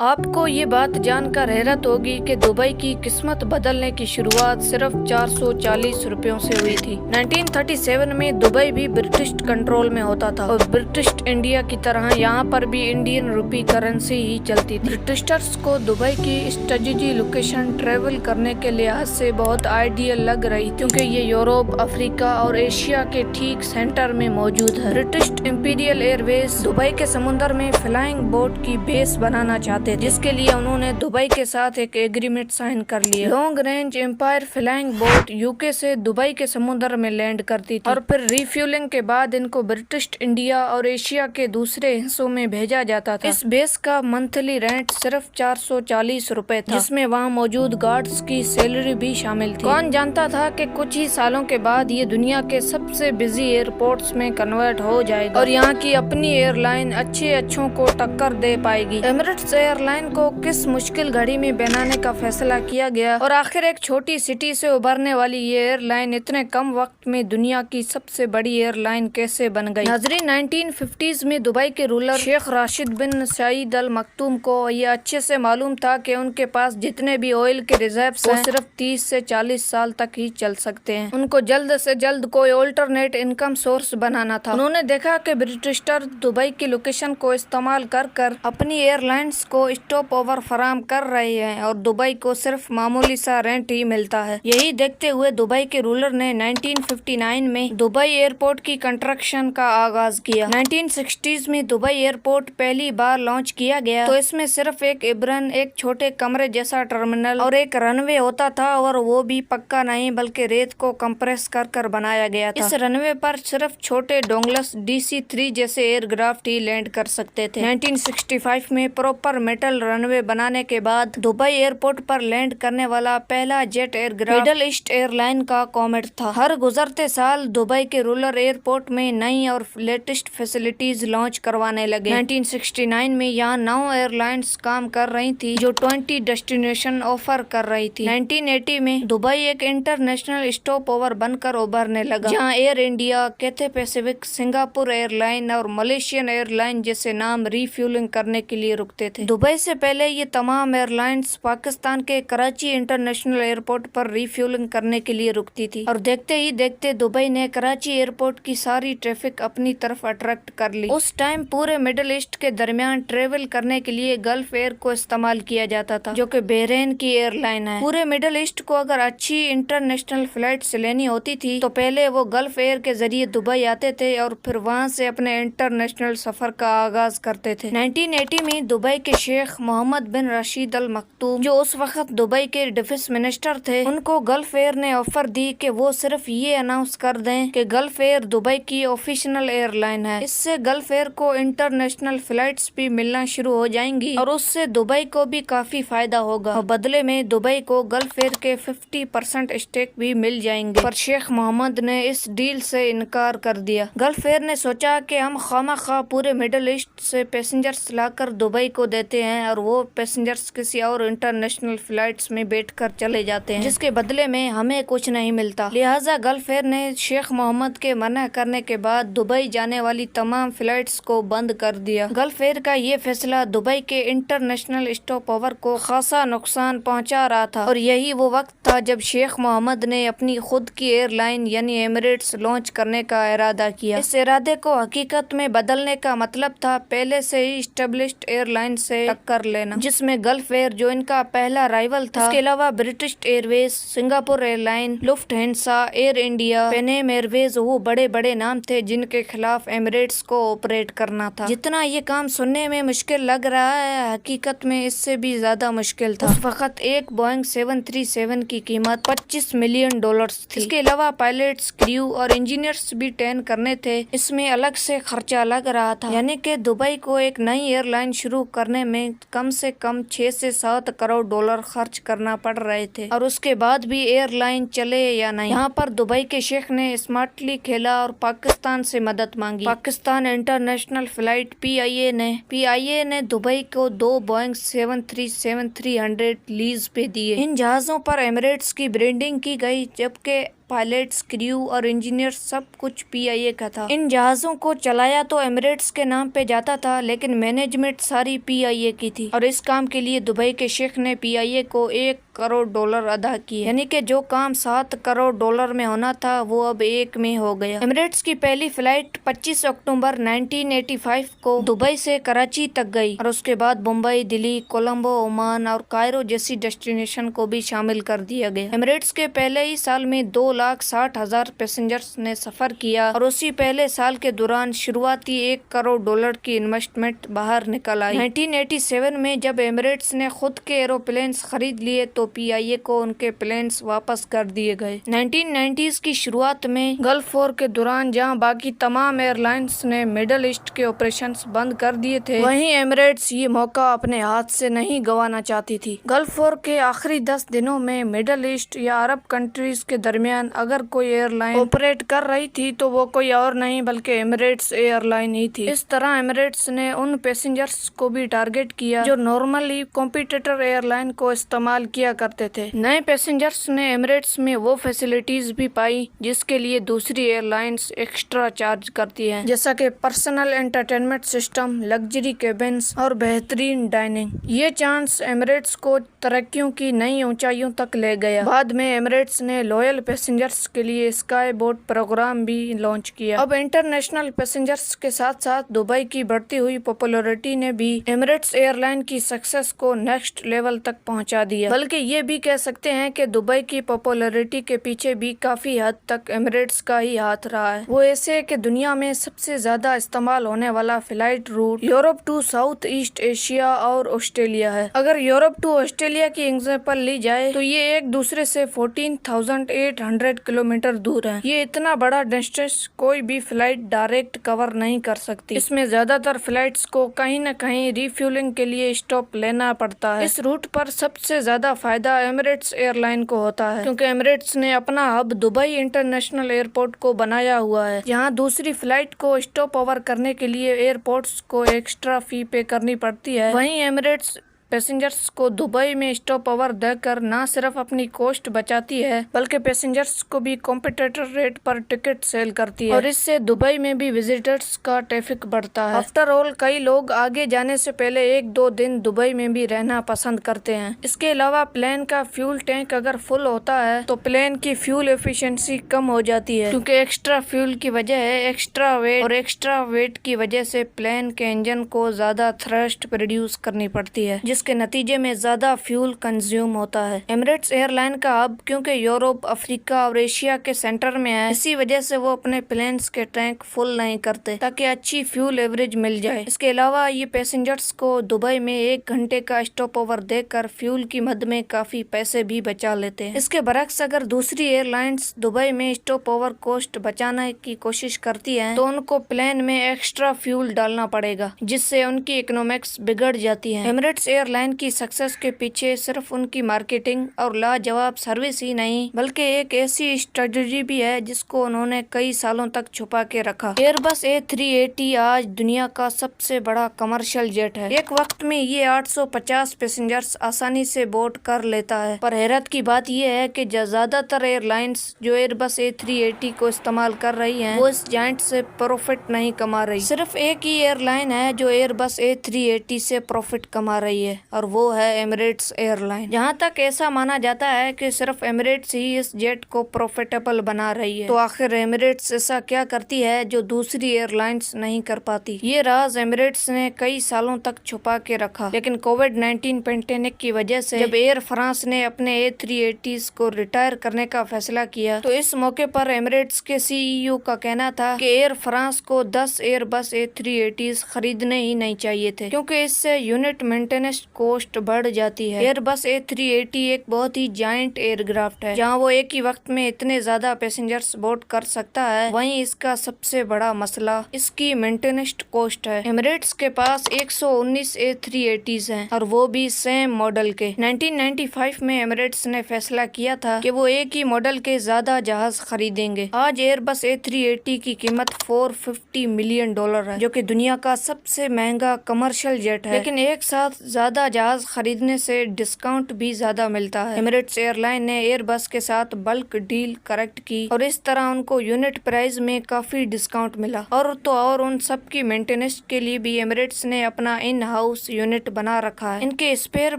آپ کو یہ بات جان کر حیرت ہوگی کہ دبئی کی قسمت بدلنے کی شروعات صرف 440 روپیوں سے ہوئی تھی۔ 1937 میں دبئی بھی برٹش کنٹرول میں ہوتا تھا اور برٹش انڈیا کی طرح یہاں پر بھی انڈین روپی کرنسی ہی چلتی تھی۔ برٹشرز کو دبئی کی اسٹریٹجی لوکیشن ٹریول کرنے کے لحاظ سے بہت آئیڈیل لگ رہی کیونکہ یہ یورپ، افریقہ اور ایشیا کے ٹھیک سینٹر میں موجود ہے۔ برٹش امپیریل ایئر ویز دبئی کے سمندر میں فلائنگ بوٹ کی بیس بنانا چاہتے جس کے لیے انہوں نے دبئی کے ساتھ ایک ایگریمنٹ سائن کر لیا۔ Long range empire flying boat UK سے دبئی کے سمندر میں لینڈ کرتی تھی اور پھر ری فیولنگ کے بعد ان کو برٹش انڈیا اور ایشیا کے دوسرے حصوں میں بھیجا جاتا تھا۔ اس بیس کا منتھلی رینٹ صرف 440 روپے تھا جس میں وہاں موجود گارڈز کی سیلری بھی شامل تھی۔ کون جانتا تھا کہ کچھ ہی سالوں کے بعد یہ دنیا کے سب سے بزی ایئرپورٹس میں کنورٹ ہو جائے گا اور یہاں کی اپنی ایئر لائن اچھوں کو ٹکر دے پائے گی۔ ایمریٹس ایئر لائن کو کس مشکل گھڑی میں بنانے کا فیصلہ کیا گیا اور آخر ایک چھوٹی سٹی سے ابھرنے والی یہ ایئر لائن اتنے کم وقت میں دنیا کی سب سے بڑی ایئر لائن کیسے بن گئی؟ ناظرین، 1950s میں دبئی کے رولر شیخ راشد بن سعید ال مکتوم کو یہ اچھے سے معلوم تھا کہ ان کے پاس جتنے بھی آئل کے ریزروز ہیں وہ صرف 30 سے 40 سال تک ہی چل سکتے ہیں۔ ان کو جلد سے جلد کوئی آلٹرنیٹ انکم سورس بنانا تھا۔ انہوں نے دیکھا کہ برٹشر دبئی کی لوکیشن کو استعمال کر اپنی ایئر لائنز کو اسٹاپ اوور فراہم کر رہے ہیں اور دبئی کو صرف معمولی سا رینٹ ہی ملتا ہے۔ یہی دیکھتے ہوئے دبئی کے رولر نے 1959 میں دبئی ایئرپورٹ کی کنسٹرکشن کا آغاز کیا۔ 1960s میں دبئی ایئرپورٹ پہلی بار لانچ کیا گیا تو اس میں صرف ایک ایپرن، ایک چھوٹے کمرے جیسا ٹرمینل اور ایک رن وے ہوتا تھا اور وہ بھی پکا نہیں بلکہ ریت کو کمپریس کر بنایا گیا تھا۔ اس رن وے پر صرف چھوٹے ڈونگلس DC-3 جیسے ایئر کرافٹ ہی لینڈ کر سکتے تھے۔ 1965 میں پراپر میٹل رن وے بنانے کے بعد دبئی ایئرپورٹ پر لینڈ کرنے والا پہلا jet aircraft middle east airline کا کومیٹ تھا۔ ہر گزرتے سال دبئی کے رولر ایئرپورٹ میں نئی اور لیٹسٹ فیسلٹیز لانچ کروانے لگے۔ 1969 میں یہاں 9 ایئر لائنز کام کر رہی تھی جو 20 ڈیسٹینیشن آفر کر رہی تھی۔ 1980 میں دبئی ایک انٹرنیشنل اسٹاپ اوور بن کر ابھرنے لگا جہاں Air India, Cathay Pacific, Singapore Airline اور ملیشین ایئر لائن جیسے نام ری فیولنگ کرنے کے لیے رکتے تھے۔ دبئی سے پہلے یہ تمام ایئر لائنز پاکستان کے کراچی انٹرنیشنل ایئرپورٹ پر ری فیولنگ کرنے کے لیے رکتی تھی اور دیکھتے ہی دیکھتے دبئی نے کراچی ایئرپورٹ کی ساری ٹریفک اپنی طرف اٹریکٹ کر لی۔ اس ٹائم پورے مڈل ایسٹ کے درمیان ٹریول کرنے کے لیے گلف ایئر کو استعمال کیا جاتا تھا جو کہ بحرین کی ایئر لائن ہے۔ پورے مڈل ایسٹ کو اگر اچھی انٹرنیشنل فلائٹس لینی ہوتی تھی تو پہلے وہ گلف ایئر کے ذریعے دبئی آتے تھے اور پھر وہاں سے اپنے انٹرنیشنل سفر کا آغاز کرتے تھے۔ 1980 میں دبئی کے شیخ محمد بن رشید ال مکتوم جو اس وقت دبئی کے ڈیفنس منسٹر تھے، ان کو گلف ایئر نے آفر دی کہ وہ صرف یہ اناؤنس کر دیں کہ گلف ایئر دبئی کی آفیشنل ایئر لائن ہے۔ اس سے گلف ایئر کو انٹرنیشنل فلائٹس بھی ملنا شروع ہو جائیں گی اور اس سے دبئی کو بھی کافی فائدہ ہوگا اور بدلے میں دبئی کو گلف ایئر کے 50% اسٹیک بھی مل جائیں گے، پر شیخ محمد نے اس ڈیل سے انکار کر دیا۔ گلف ایئر نے سوچا کہ ہم خواہ پورے مڈل ایسٹ سے پیسنجرز لا کر دبئی کو دیتے ہیں اور وہ پیسنجرز کسی اور انٹرنیشنل فلائٹس میں بیٹھ کر چلے جاتے ہیں جس کے بدلے میں ہمیں کچھ نہیں ملتا۔ لہٰذا گلف ایئر نے شیخ محمد کے منع کرنے کے بعد دبئی جانے والی تمام فلائٹس کو بند کر دیا۔ گلف ایئر کا یہ فیصلہ دبئی کے انٹرنیشنل اسٹاپ اوور کو خاصا نقصان پہنچا رہا تھا اور یہی وہ وقت تھا جب شیخ محمد نے اپنی خود کی ایئر لائن یعنی ایمریٹس لانچ کرنے کا ارادہ کیا۔ اس ارادے کو حقیقت میں بدلنے کا مطلب تھا پہلے سے ہی اسٹیبلشڈ ایئر لائن سے ٹکر لینا، جس میں گلف ایئر جو ان کا پہلا رائیول تھا، اس کے علاوہ British Airways, Singapore Airline, Lufthansa, Air India, Pan Am Airways وہ بڑے نام تھے جن کے خلاف ایمریٹس کو آپریٹ کرنا تھا۔ جتنا یہ کام سننے میں مشکل لگ رہا ہے حقیقت میں اس سے بھی زیادہ مشکل تھا۔ اس وقت ایک بوئنگ 737 کی قیمت $25 ملین تھی۔ اس کے علاوہ پائلٹس، کریو اور انجینئرز بھی ٹرین کرنے تھے، اس میں الگ سے خرچہ لگ رہا تھا، یعنی کہ دبئی کو ایک نئی ایئر لائن شروع کرنے میں کم سے کم 6 سے 7 کروڑ ڈالر خرچ کرنا پڑ رہے تھے اور اس کے بعد بھی ایئر لائن چلے یا نہیں۔ یہاں پر دبئی کے شیخ نے اسمارٹلی کھیلا اور پاکستان سے مدد مانگی۔ پاکستان انٹرنیشنل فلائٹ PIA نے دبئی کو 2 بوئنگ 737-300 لیز پہ دیے۔ ان جہازوں پر ایمریٹس کی برانڈنگ کی گئی جبکہ पायलट्स, क्रू और इंजीनियर सब कुछ PIA का था। इन जहाजों को चलाया तो एमिरेट्स के नाम पे जाता था, लेकिन मैनेजमेंट सारी PIA की थी और इस काम के लिए दुबई के शेख ने PIA को $1 करोड़ अदा किए, यानी कि जो काम $7 करोड़ में होना था वो अब 1 में हो गया। एमिरेट्स की पहली फ्लाइट 25 अक्टूबर 1985 को दुबई से कराची तक गई और उसके बाद मुंबई, दिल्ली, कोलंबो, ओमान और कायरो जैसी डेस्टिनेशन को भी शामिल कर दिया गया। एमिरेट्स के पहले ही साल में 2,60,000 पैसेंजर्स ने सफर किया और उसी पहले साल के दौरान शुरुआती $1 करोड़ की इन्वेस्टमेंट बाहर निकल आई। 1987 में जब एमिरेट्स ने खुद के एरोप्लेन्स खरीद लिए तो PIA को उनके प्लेन्स वापस कर दिए गए। 1990s की शुरुआत में गल्फ वॉर के दौरान जहां बाकी तमाम एयरलाइंस ने मिडल ईस्ट के ऑपरेशंस बंद कर दिए थे, वहीं एमिरेट्स ये मौका अपने हाथ से नहीं गंवाना चाहती थी। गल्फ वॉर के आखिरी 10 दिनों में मिडल ईस्ट या अरब कंट्रीज के दरमियान अगर कोई एयरलाइन ऑपरेट कर रही थी तो वो कोई और नहीं बल्कि एमिरेट्स एयरलाइन ही थी। इस तरह एमिरेट्स ने उन पैसेंजर्स को भी टारगेट किया जो नॉर्मली कॉम्पिटिटर एयरलाइन को इस्तेमाल किया करते थे। नए पैसेंजर्स ने एमिरेट्स में वो फैसिलिटीज भी पाई जिसके लिए दूसरी एयरलाइंस एक्स्ट्रा चार्ज करती हैं, जैसा कि personal entertainment system, luxury cabins और बेहतरीन डाइनिंग। ये चांस एमिरेट्स को तरक्कियों की नई ऊंचाइयों तक ले गया। बाद में एमिरेट्स ने लॉयल पैसेंजर्स के लिए स्काई बोट प्रोग्राम भी लॉन्च किया। अब इंटरनेशनल पैसेंजर्स के साथ साथ दुबई की बढ़ती हुई पॉपुलैरिटी ने भी एमिरेट्स एयरलाइन की सक्सेस को नेक्स्ट लेवल तक पहुंचा दिया। बल्कि ये भी कह सकते हैं कि दुबई की पॉपुलैरिटी के पीछे भी काफी हद तक एमिरेट्स का ही हाथ रहा है। वो ऐसे कि दुनिया में सबसे ज्यादा इस्तेमाल होने वाला flight route Europe to South East Asia और ऑस्ट्रेलिया है। अगर यूरोप टू ऑस्ट्रेलिया की एग्जांपल ली जाए तो ये एक दूसरे से 14,800 किलोमीटर दूर है। ये इतना बड़ा डिस्टेंस कोई भी फ्लाइट डायरेक्ट कवर नहीं कर सकती। इसमें ज्यादातर फ्लाइट्स को कहीं न कहीं रिफ्यूलिंग के लिए स्टॉप लेना पड़ता है। इस रूट पर सबसे ज्यादा फायदा एमिरेट्स एयरलाइन को होता है, क्योंकि एमिरेट्स ने अपना हब दुबई इंटरनेशनल एयरपोर्ट को बनाया हुआ है, जहां दूसरी फ्लाइट को स्टॉप ओवर करने के लिए एयरपोर्ट्स को एक्स्ट्रा फी पे करनी पड़ती है। वहीं एमिरेट्स पैसेंजर्स को दुबई में स्टॉप ओवर देकर न सिर्फ अपनी कॉस्ट बचाती है बल्कि पैसेंजर्स को भी कॉम्पिटिटर रेट पर टिकट सेल करती है और इससे दुबई में भी विजिटर्स का ट्रैफिक बढ़ता है। आफ्टर ऑल कई लोग आगे जाने से पहले 1-2 दिन दुबई में भी रहना पसंद करते हैं। इसके अलावा प्लेन का फ्यूल टैंक अगर फुल होता है तो प्लेन की फ्यूल एफिशिएंसी कम हो जाती है, क्योंकि एक्स्ट्रा फ्यूल की वजह है एक्स्ट्रा वेट, और एक्स्ट्रा वेट की वजह से प्लेन के इंजन को ज्यादा थ्रस्ट प्रोड्यूस करनी पड़ती है, जिसके नतीजे में ज्यादा फ्यूल कंज्यूम होता है। एमिरेट्स एयरलाइन का हब क्योंकि यूरोप, अफ्रीका और एशिया के सेंटर में है, इसी वजह से वो अपने प्लेन्स के टैंक फुल नहीं करते ताकि अच्छी फ्यूल एवरेज मिल जाए। इसके अलावा ये पैसेंजर्स को दुबई में 1 घंटे का स्टॉप ओवर देकर फ्यूल की मद में काफी पैसे भी बचा लेते हैं। इसके बरक्स अगर दूसरी एयरलाइंस दुबई में स्टॉप ओवर कॉस्ट बचाने की कोशिश करती है तो उनको प्लेन में एक्स्ट्रा फ्यूल डालना पड़ेगा, जिससे उनकी इकोनॉमिक्स बिगड़ जाती है। एमिरेट्स एयरलाइन की सक्सेस के पीछे सिर्फ उनकी मार्केटिंग और लाजवाब सर्विस ही नहीं बल्कि एक ऐसी स्ट्रेटजी भी है जिसको उन्होंने कई सालों तक छुपा के रखा। एयरबस A380 आज दुनिया का सबसे बड़ा कमर्शियल जेट है। एक वक्त में ये 850 पैसेंजर्स आसानी से बोर्ड कर लेता है, पर हैरत की बात यह है कि ज्यादातर एयरलाइंस जो एयरबस A380 को इस्तेमाल कर रही हैं, वो इस जायंट से प्रॉफिट नहीं कमा रही। सिर्फ एक ही एयरलाइन है जो एयरबस A380 से प्रॉफिट कमा रही है और वो है एमिरेट्स एयरलाइन। जहाँ तक ऐसा माना जाता है कि सिर्फ एमिरेट्स ही इस जेट को प्रॉफिटेबल बना रही है, तो आखिर एमिरेट्स ऐसा क्या करती है जो दूसरी एयरलाइंस नहीं कर पाती? ये राज एमिरेट्स ने कई सालों तक छुपा के रखा, लेकिन कोविड-19 पेंडेमिक की वजह से जब एयर फ्रांस ने अपने A380s को रिटायर करने का फैसला किया तो इस मौके पर एमिरेट्स के CEO का कहना था कि एयर फ्रांस को 10 एयरबस A380s खरीदने ही नहीं चाहिए थे, क्योंकि इससे यूनिट मेंटेनेंस कॉस्ट बढ़ जाती है। एयरबस A380 एक बहुत ही जायंट एयरक्राफ्ट है, जहां वो एक ही वक्त में इतने ज्यादा पैसेंजर्स बोर्ड कर सकता है। वहीं इसका सबसे बड़ा मसला इसकी मेंटेनेंस कॉस्ट है। एमिरेट्स के पास 119 A380s हैं और वो भी सेम मॉडल के। 1995 में एमिरेट्स ने फैसला किया था कि वो एक ही मॉडल के ज्यादा जहाज खरीदेंगे। आज एयरबस A380 की कीमत $450 मिलियन है, जो कि दुनिया का सबसे महंगा कमर्शियल जेट है। लेकिन एक साथ ज्यादा ज्यादा जहाज खरीदने से डिस्काउंट भी ज्यादा मिलता है। एमिरेट्स एयरलाइन ने एयरबस के साथ बल्क डील करेक्ट की और इस तरह उनको यूनिट प्राइस में काफी डिस्काउंट मिला। और उन सब की मेंटेनेंस के लिए भी एमिरेट्स ने अपना इन हाउस यूनिट बना रखा है। इनके स्पेयर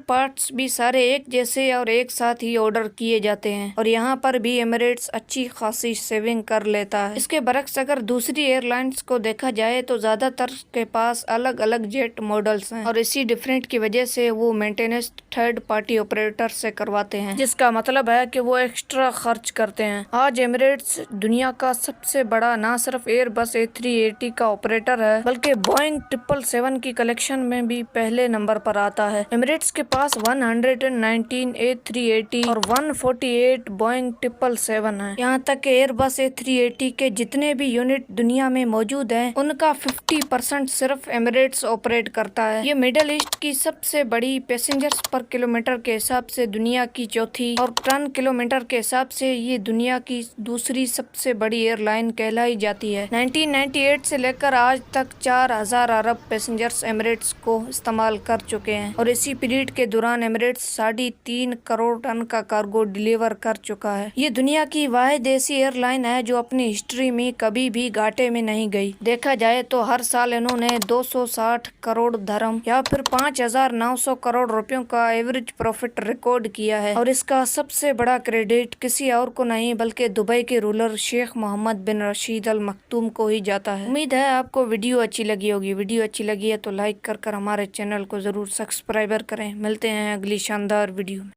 पार्ट्स भी सारे एक जैसे और एक साथ ही ऑर्डर किए जाते हैं और यहाँ पर भी एमिरेट्स अच्छी खासी सेविंग कर लेता है। इसके बरक्स अगर दूसरी एयरलाइंस को देखा जाए तो ज्यादातर के पास अलग अलग जेट मॉडल्स हैं और इसी डिफरेंट की वजह से वो मेंटेनेंस थर्ड पार्टी ऑपरेटर से करवाते हैं, जिसका मतलब है कि वो एक्स्ट्रा खर्च करते हैं। आज एमिरेट्स दुनिया का सबसे बड़ा ना सिर्फ एयरबस A380 का ऑपरेटर है बल्कि बोइंग 777 की कलेक्शन में भी पहले नंबर पर आता है। एमिरेट्स के पास 119 A380 और 148 बोइंग 777 है। यहाँ तक कि एयरबस A380 के जितने भी यूनिट दुनिया में मौजूद हैं उनका 50% सिर्फ एमिरेट्स ऑपरेट करता है। ये मिडिल ईस्ट की सबसे बड़ी पैसेंजर्स पर किलोमीटर के हिसाब से दुनिया की चौथी और टन किलोमीटर के हिसाब से ये दुनिया की दूसरी सबसे बड़ी एयरलाइन कहलाई जाती है। 1998 से लेकर आज तक 4000 अरब पैसेंजर्स एमिरेट्स को इस्तेमाल कर चुके हैं और इसी पीरियड के दौरान एमिरेट्स 3.5 करोड़ टन का कार्गो डिलीवर कर चुका है। ये दुनिया की वाहिद ऐसी एयरलाइन है जो अपनी हिस्ट्री में कभी भी घाटे में नहीं गई। देखा जाए तो हर साल इन्होंने 260 करोड़ धर्म या फिर 5900 करोड़ रुपयों का एवरेज प्रॉफिट रिकॉर्ड किया है और इसका सबसे बड़ा क्रेडिट किसी और को नहीं बल्कि दुबई के रूलर शेख मोहम्मद बिन रशीद अल मखतूम को ही जाता है। उम्मीद है आपको वीडियो अच्छी लगी होगी। वीडियो अच्छी लगी है तो लाइक कर हमारे चैनल को जरूर सब्सक्राइबर करें। मिलते हैं अगली शानदार वीडियो में।